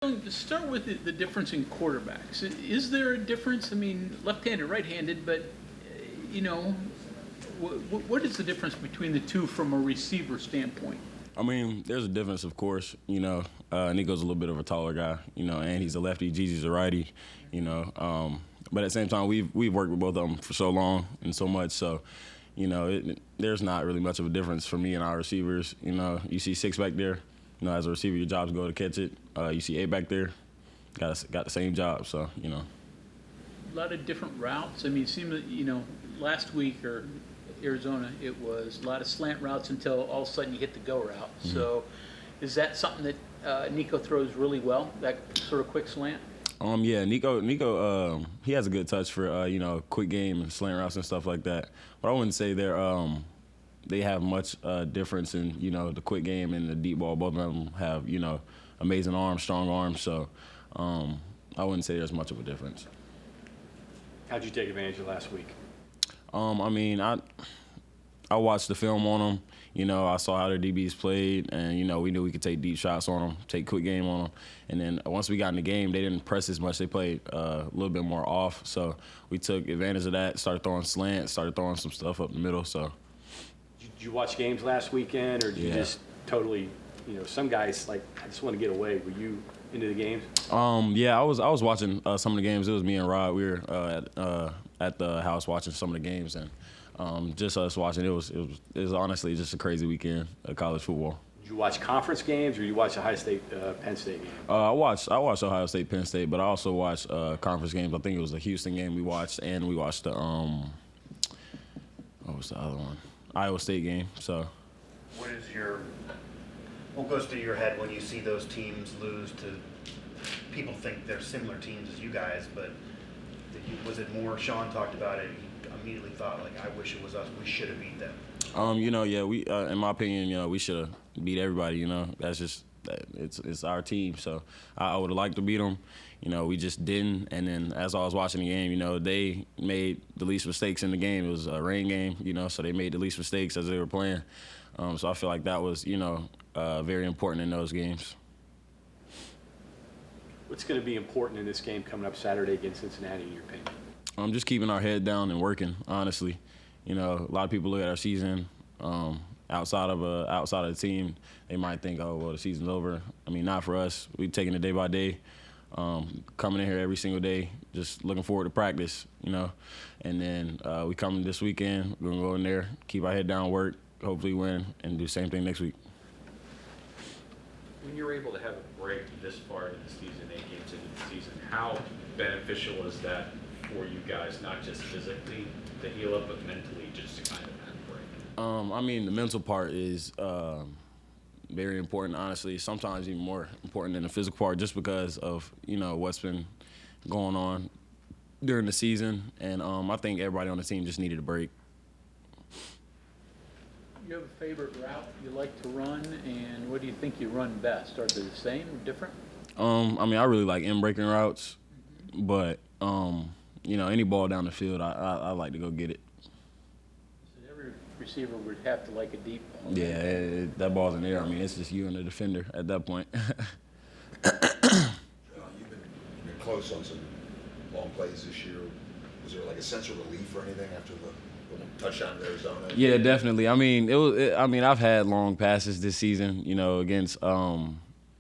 To start with the difference in quarterbacks, is there a difference? I mean, left-handed, right-handed, but you know, what is the difference between the two from a receiver standpoint? I mean, there's a difference, of course. Nicco's a little bit of a taller guy, and he's a lefty. Gigi's a righty, But at the same time, we've worked with both of them for so long and so much, so there's not really much of a difference for me and our receivers. You see 6 back there. As a receiver, your job's go to catch it. You see 8 back there, got the same job. So A lot of different routes. I mean, it seemed that last week or Arizona, it was a lot of slant routes until all of a sudden you hit the go route. Mm-hmm. So, is that something that Nicco throws really well? That sort of quick slant. Yeah, Nicco, he has a good touch for quick game and slant routes and stuff like that. But I wouldn't say they have much difference in the quick game and the deep ball. Both of them have amazing arms, strong arms. So I wouldn't say there's much of a difference. How'd you take advantage of last week? I watched the film on them. I saw how their DBs played, and we knew we could take deep shots on them, take quick game on them. And then once we got in the game, they didn't press as much. They played a little bit more off. So we took advantage of that. Started throwing slants, started throwing some stuff up the middle. So. Did you watch games last weekend, or did you just totally? Some guys like I just want to get away. Were you into the games? Yeah, I was watching some of the games. It was me and Rod. We were at the house watching some of the games, and just us watching. It was honestly just a crazy weekend of college football. Did you watch conference games, or you watch Ohio State, Penn State game? I watched Ohio State, Penn State, but I also watched conference games. I think it was the Houston game we watched, and we watched the what was the other one? Iowa State game. So. What goes through your head when you see those teams lose to people think they're similar teams as you guys, but was it more Sean talked about it, he immediately thought like, I wish it was us, we should have beat them? We in my opinion, we should have beat everybody, That's just it's our team. So I would have liked to beat them. We just didn't. And then as I was watching the game, they made the least mistakes in the game. It was a rain game, so they made the least mistakes as they were playing. So I feel like that was, very important in those games. What's going to be important in this game coming up Saturday against Cincinnati, in your opinion? Just keeping our head down and working, honestly. A lot of people look at our season outside of the team. They might think, oh, well, the season's over. I mean, not for us. We're taking it day by day, coming in here every single day, just looking forward to practice, And then we come this weekend. We're going to go in there, keep our head down, work, hopefully win, and do the same thing next week. When you're able to have a break this far into the season, 8 games into the season, how beneficial is that for you guys, not just physically to heal up, but mentally just to kind of have a break? The mental part is very important, honestly. Sometimes even more important than the physical part, just because of, what's been going on during the season. And I think everybody on the team just needed a break. You have a favorite route you like to run, and what do you think you run best? Are they the same or different? I really like in-breaking routes, but, any ball down the field, I like to go get it. So every receiver would have to like a deep ball. Yeah, that ball's in there. It's just you and the defender at that point. You've been close on some long plays this year. Was there like a sense of relief or anything after the touchdown in Arizona? Yeah, definitely. I've had long passes this season. Against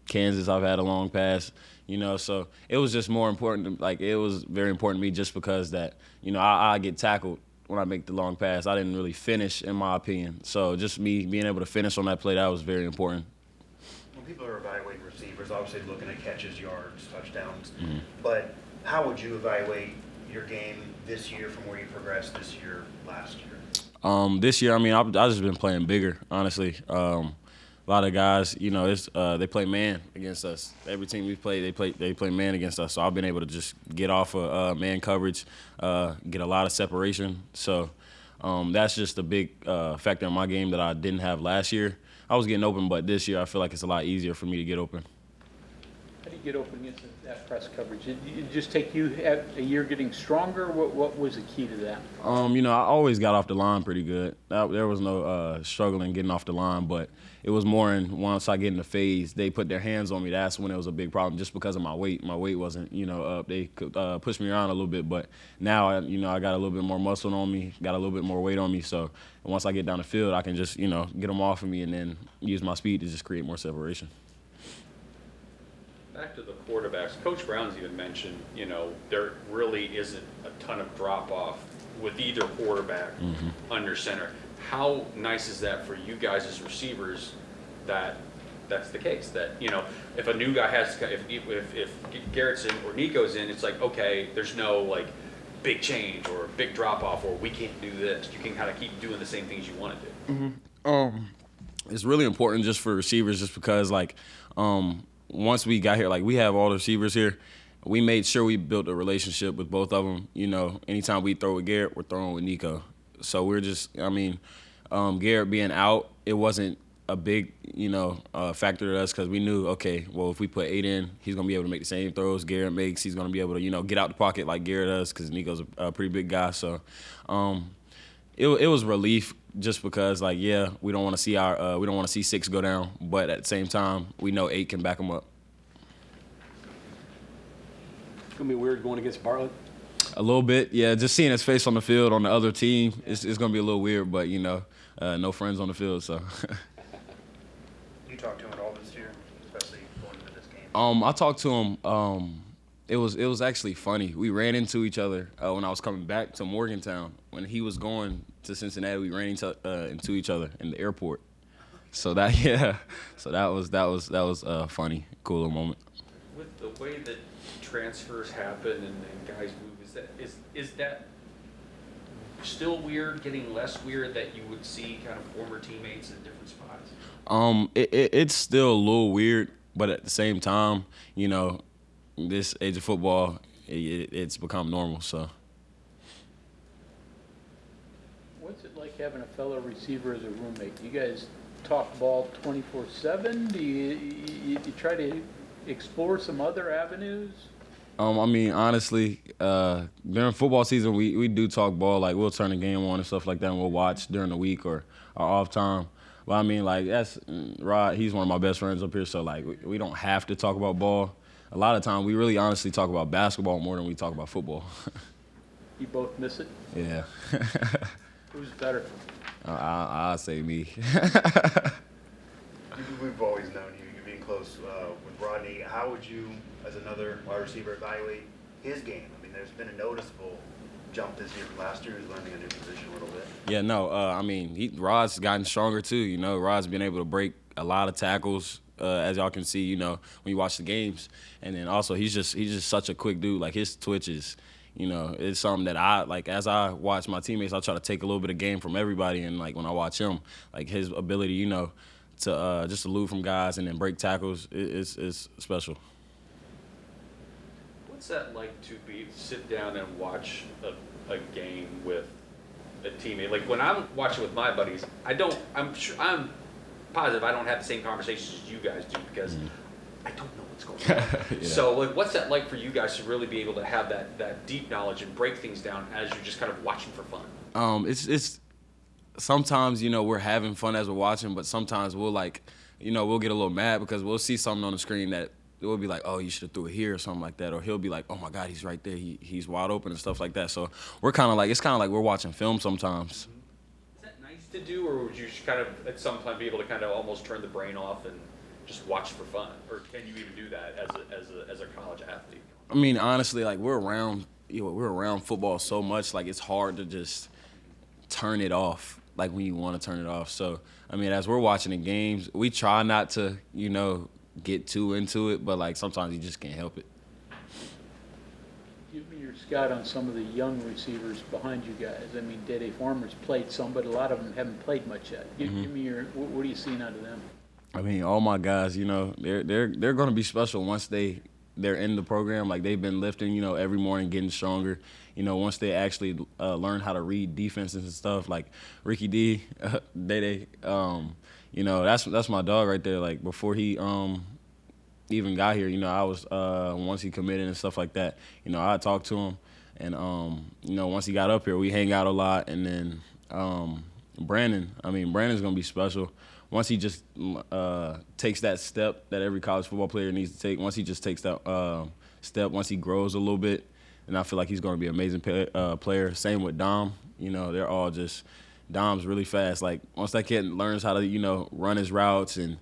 Kansas, I've had a long pass. So it was just more important. It was very important to me just because that I get tackled when I make the long pass. I didn't really finish, in my opinion. So just me being able to finish on that play, that was very important. When people are evaluating receivers, obviously looking at catches, yards, touchdowns, but how would you evaluate your game this year from where you progressed this year, last year? This year, I've just been playing bigger, honestly. A lot of guys, they play man against us. Every team we play, they play man against us. So I've been able to just get off of man coverage, get a lot of separation. So that's just a big factor in my game that I didn't have last year. I was getting open, but this year I feel like it's a lot easier for me to get open. How do you get open against that press coverage? Did it just take you a year getting stronger? What was the key to that? I always got off the line pretty good. There was no struggling getting off the line, but it was more in once I get in the phase, they put their hands on me. That's when it was a big problem, just because of my weight. My weight wasn't, up. They could push me around a little bit, but now, I got a little bit more muscle on me, got a little bit more weight on me. So once I get down the field, I can just, get them off of me and then use my speed to just create more separation. Back to the quarterbacks, Coach Brown's even mentioned, there really isn't a ton of drop-off with either quarterback under center. How nice is that for you guys as receivers that that's the case? That, if a new guy has to, if Garrett's in or Nicco's in, it's like, okay, there's no, like, big change or big drop-off or we can't do this. You can kind of keep doing the same things you want to do. It's really important just for receivers just because, like, once we got here, like, we have all the receivers here. We made sure we built a relationship with both of them. Anytime we throw with Garrett, we're throwing with Nicco. So we're just, Garrett being out, it wasn't a big, factor to us because we knew, okay, well, if we put 8 in, he's going to be able to make the same throws Garrett makes. He's going to be able to, get out the pocket like Garrett does because Nicco's a pretty big guy. So it was relief just because, like, yeah, we don't want to see 6 go down, but at the same time, we know 8 can back them up. It's going to be weird going against Bartlett. A little bit, yeah. Just seeing his face on the field on the other team, it's going to be a little weird, but, no friends on the field, so. You talked to him at all this year, especially going into this game? I talked to him. It was actually funny. We ran into each other when I was coming back to Morgantown. When he was going to Cincinnati, we ran into each other in the airport. So that was a funny, cool little moment. With the way that transfers happen and guys move, is that still weird, getting less weird that you would see kind of former teammates in different spots? It's still a little weird, but at the same time, this age of football, it's become normal. So, What's it like having a fellow receiver as a roommate? Do you guys talk ball 24/7? Do you try to explore some other avenues? Honestly, during football season, we do talk ball. Like, we'll turn the game on and stuff like that, and we'll watch during the week or our off time. But, that's Rod. He's one of my best friends up here, so, like, we don't have to talk about ball. A lot of time, we really honestly talk about basketball more than we talk about football. You both miss it? Yeah. Who's better? I'll say me. We've always known you being close with Rodney. How would you, as another wide receiver, evaluate his game? There's been a noticeable jump this year from last year. He's learning a new position a little bit. Yeah, no, Rod's gotten stronger too. Rod's been able to break a lot of tackles, as y'all can see, when you watch the games. And then also he's just such a quick dude. Like, his twitches, it's something that I, like, as I watch my teammates, I try to take a little bit of game from everybody. And, like, when I watch him, like, his ability, to just elude from guys and then break tackles is special. What's that like to sit down and watch a game with a teammate? Like, when I'm watching with my buddies, I'm positive I don't have the same conversations as you guys do because I don't know what's going on. Yeah. So, like, what's that like for you guys to really be able to have that deep knowledge and break things down as you're just kind of watching for fun? It's sometimes, we're having fun as we're watching, but sometimes we'll, like, we'll get a little mad because we'll see something on the screen that we'll be like, oh, you should have threw it here or something like that. Or he'll be like, oh, my God, he's right there. He's wide open and stuff like that. So we're kind of like, it's kind of like we're watching film sometimes. Is that nice to do, or would you just kind of at some time be able to kind of almost turn the brain off and just watch for fun? Or can you even do that as a college athlete? Honestly, like, we're around football so much, like, it's hard to just turn it off, like, when you want to turn it off. So, as we're watching the games, we try not to, get too into it, but, like, sometimes you just can't help it. Give me your scout on some of the young receivers behind you guys. Dede Farmer's played some, but a lot of them haven't played much yet. Give me what are you seeing out of them? All my guys, they're going to be special once they're in the program. Like, they've been lifting, every morning, getting stronger. Once they actually learn how to read defenses and stuff, like Ricky D, Dede, that's my dog right there. Like, before he even got here, I was once he committed and stuff like that, I talked to him, and once he got up here, we hang out a lot, and then Brandon's gonna be special. Once he just takes that step that every college football player needs to take, once he just takes that step, once he grows a little bit, and I feel like he's going to be an amazing player. Same with Dom. They're all just – Dom's really fast. Like, once that kid learns how to, run his routes and,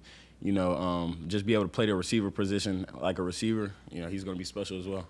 just be able to play the receiver position like a receiver, he's going to be special as well.